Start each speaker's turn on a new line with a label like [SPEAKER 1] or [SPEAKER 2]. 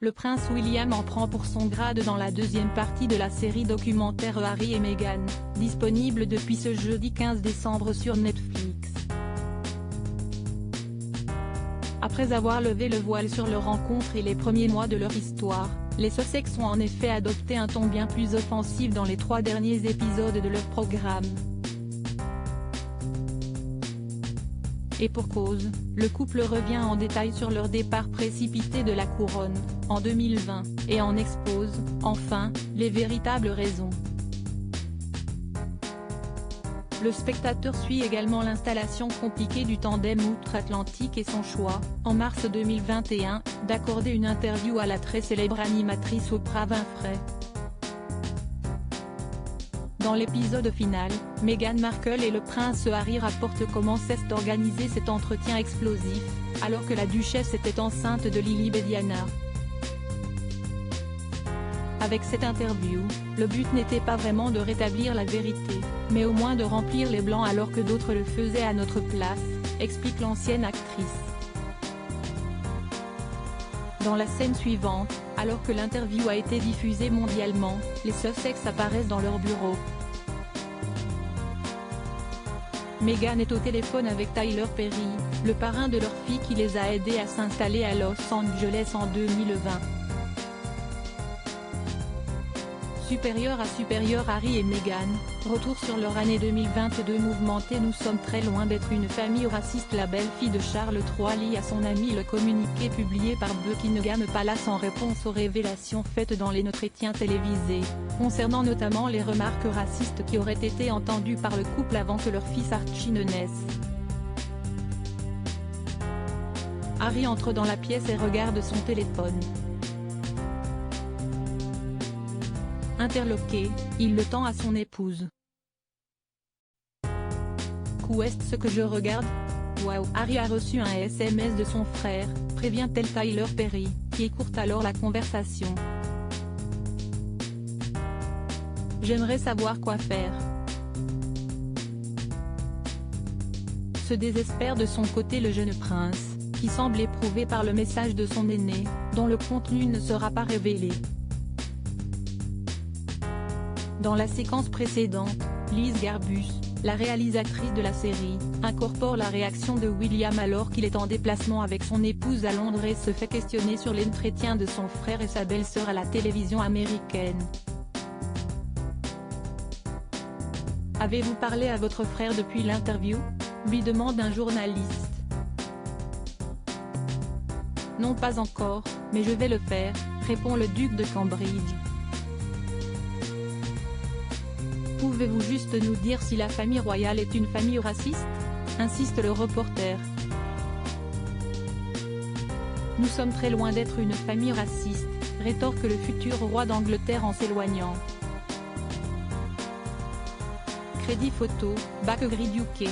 [SPEAKER 1] Le prince William en prend pour son grade dans la deuxième partie de la série documentaire Harry et Meghan, disponible depuis ce jeudi 15 décembre sur Netflix. Après avoir levé le voile sur leur rencontre et les premiers mois de leur histoire, les Sussex ont en effet adopté un ton bien plus offensif dans les 3 derniers épisodes de leur programme. Et pour cause, le couple revient en détail sur leur départ précipité de la couronne, en 2020, et en expose, enfin, les véritables raisons. Le spectateur suit également l'installation compliquée du tandem outre-Atlantique et son choix, en mars 2021, d'accorder une interview à la très célèbre animatrice Oprah Winfrey. Dans l'épisode final, Meghan Markle et le prince Harry rapportent comment s'est organisé cet entretien explosif, alors que la duchesse était enceinte de Lily et Diana. Avec cette interview, le but n'était pas vraiment de rétablir la vérité, mais au moins de remplir les blancs alors que d'autres le faisaient à notre place, explique l'ancienne actrice. Dans la scène suivante, alors que l'interview a été diffusée mondialement, les Sussex apparaissent dans leur bureau. Meghan est au téléphone avec Tyler Perry, le parrain de leur fille qui les a aidés à s'installer à Los Angeles en 2020. Supérieur à supérieur, Harry et Meghan, retour sur leur année 2022 mouvementée. Nous sommes très loin d'être une famille raciste. La belle-fille de Charles III lit à son ami le communiqué publié par Buckingham Palace en réponse aux révélations faites dans les entretiens télévisés, concernant notamment les remarques racistes qui auraient été entendues par le couple avant que leur fils Archie ne naisse. Harry entre dans la pièce et regarde son téléphone. Interloqué, il le tend à son épouse. Qu'est ce que je regarde? Waouh! Harry a reçu un SMS de son frère, prévient-elle Tyler Perry, qui écoute alors la conversation. J'aimerais savoir quoi faire. Se désespère de son côté le jeune prince, qui semble éprouvé par le message de son aîné, dont le contenu ne sera pas révélé. Dans la séquence précédente, Liz Garbus, la réalisatrice de la série, incorpore la réaction de William alors qu'il est en déplacement avec son épouse à Londres et se fait questionner sur l'entretien de son frère et sa belle-sœur à la télévision américaine. Avez-vous parlé à votre frère depuis l'interview? Lui demande un journaliste. Non, pas encore, mais je vais le faire, répond le duc de Cambridge. Pouvez-vous juste nous dire si la famille royale est une famille raciste? Insiste le reporter. Nous sommes très loin d'être une famille raciste, rétorque le futur roi d'Angleterre en s'éloignant. Crédit photo, Bakri UK.